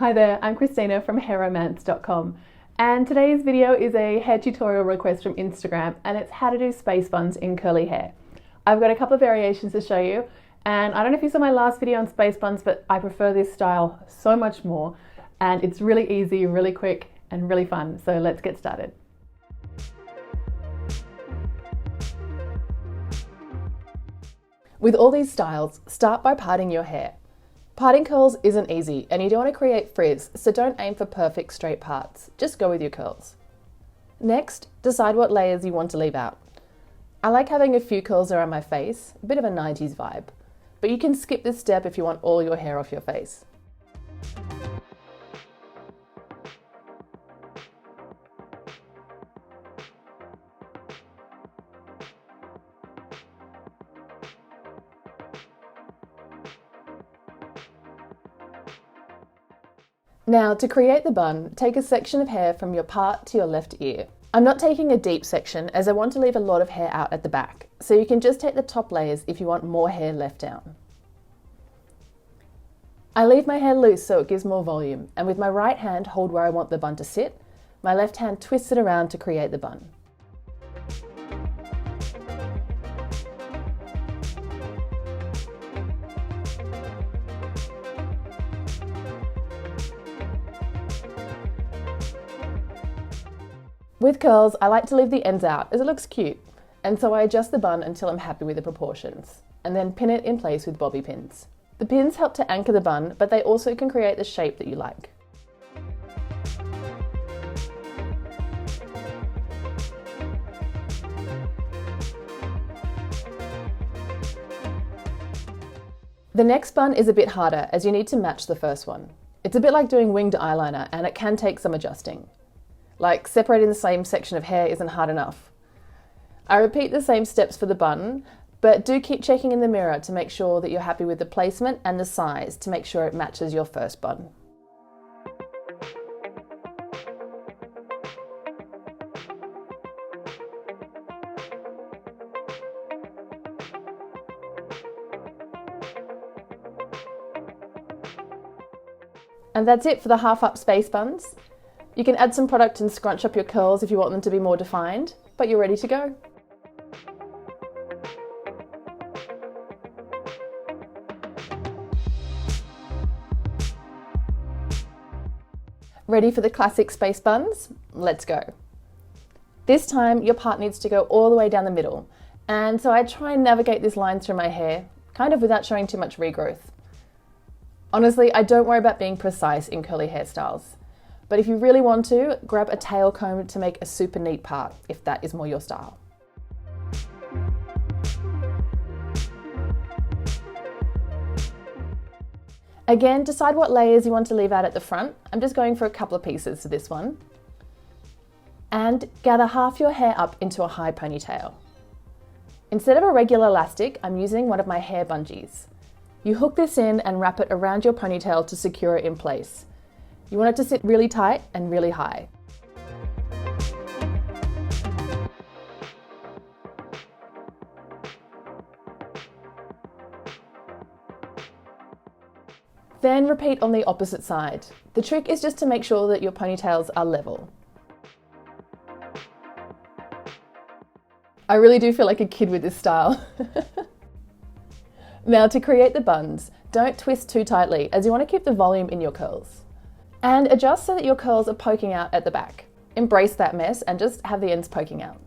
Hi there, I'm Christina from hairromance.com, and today's video is a hair tutorial request from Instagram, and it's how to do space buns in curly hair. I've got a couple of variations to show you, and I don't know if you saw my last video on space buns, but I prefer this style so much more, and it's really easy, really quick, and really fun. So let's get started. With all these styles, start by parting your hair. Parting curls isn't easy and you don't want to create frizz, so don't aim for perfect straight parts, just go with your curls. Next, decide what layers you want to leave out. I like having a few curls around my face, a bit of a 90s vibe, but you can skip this step if you want all your hair off your face. Now, to create the bun, take a section of hair from your part to your left ear. I'm not taking a deep section as I want to leave a lot of hair out at the back, so you can just take the top layers if you want more hair left down. I leave my hair loose so it gives more volume, and with my right hand hold where I want the bun to sit, my left hand twists it around to create the bun. With curls, I like to leave the ends out as it looks cute, and so I adjust the bun until I'm happy with the proportions, and then pin it in place with bobby pins. The pins help to anchor the bun, but they also can create the shape that you like. The next bun is a bit harder as you need to match the first one. It's a bit like doing winged eyeliner and it can take some adjusting. Like separating the same section of hair isn't hard enough. I repeat the same steps for the bun, but do keep checking in the mirror to make sure that you're happy with the placement and the size to make sure it matches your first bun. And that's it for the half-up space buns. You can add some product and scrunch up your curls if you want them to be more defined, but you're ready to go. Ready for the classic space buns? Let's go. This time your part needs to go all the way down the middle, and so I try and navigate this line through my hair, kind of without showing too much regrowth. Honestly, I don't worry about being precise in curly hairstyles. But if you really want to, grab a tail comb to make a super neat part, if that is more your style. Again, decide what layers you want to leave out at the front. I'm just going for a couple of pieces for this one. And gather half your hair up into a high ponytail. Instead of a regular elastic, I'm using one of my hair bungees. You hook this in and wrap it around your ponytail to secure it in place. You want it to sit really tight and really high. Then repeat on the opposite side. The trick is just to make sure that your ponytails are level. I really do feel like a kid with this style. Now to create the buns, don't twist too tightly as you want to keep the volume in your curls. And adjust so that your curls are poking out at the back. Embrace that mess and just have the ends poking out.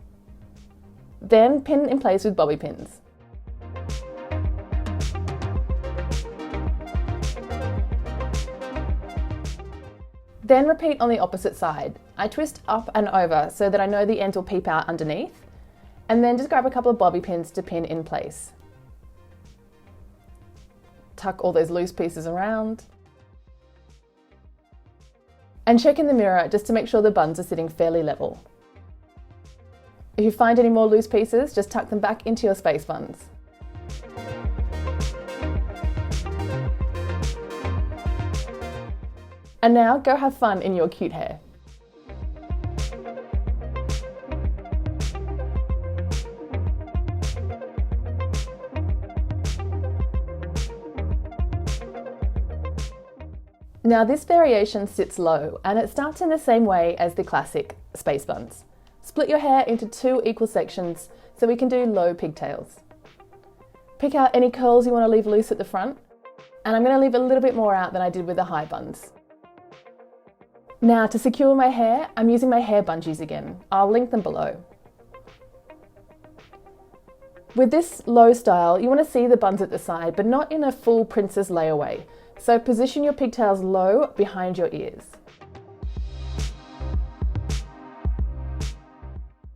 Then pin in place with bobby pins. Then repeat on the opposite side. I twist up and over so that I know the ends will peep out underneath, and then just grab a couple of bobby pins to pin in place. Tuck all those loose pieces around. And check in the mirror just to make sure the buns are sitting fairly level. If you find any more loose pieces, just tuck them back into your space buns. And now go have fun in your cute hair. Now this variation sits low and it starts in the same way as the classic space buns. Split your hair into 2 equal sections so we can do low pigtails. Pick out any curls you want to leave loose at the front, and I'm going to leave a little bit more out than I did with the high buns. Now to secure my hair, I'm using my hair bungees again. I'll link them below. With this low style, you want to see the buns at the side, but not in a full princess layaway. So position your pigtails low behind your ears.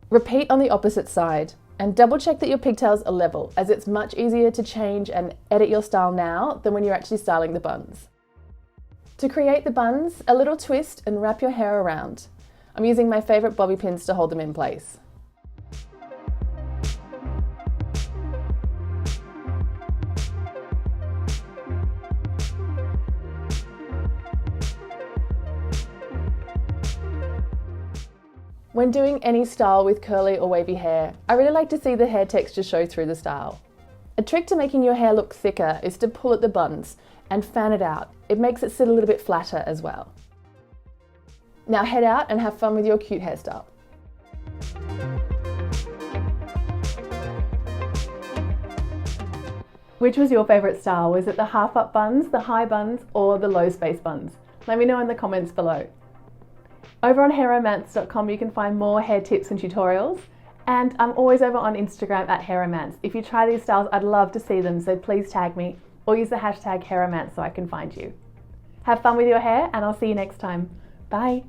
Repeat on the opposite side and double check that your pigtails are level, as it's much easier to change and edit your style now than when you're actually styling the buns. To create the buns, a little twist and wrap your hair around. I'm using my favourite bobby pins to hold them in place. When doing any style with curly or wavy hair, I really like to see the hair texture show through the style. A trick to making your hair look thicker is to pull at the buns and fan it out. It makes it sit a little bit flatter as well. Now head out and have fun with your cute hairstyle. Which was your favourite style? Was it the half up buns, the high buns, or the low space buns? Let me know in the comments below. Over on hairromance.com you can find more hair tips and tutorials, and I'm always over on Instagram at hairromance. If you try these styles, I'd love to see them, so please tag me or use the hashtag hairromance so I can find you. Have fun with your hair and I'll see you next time. Bye!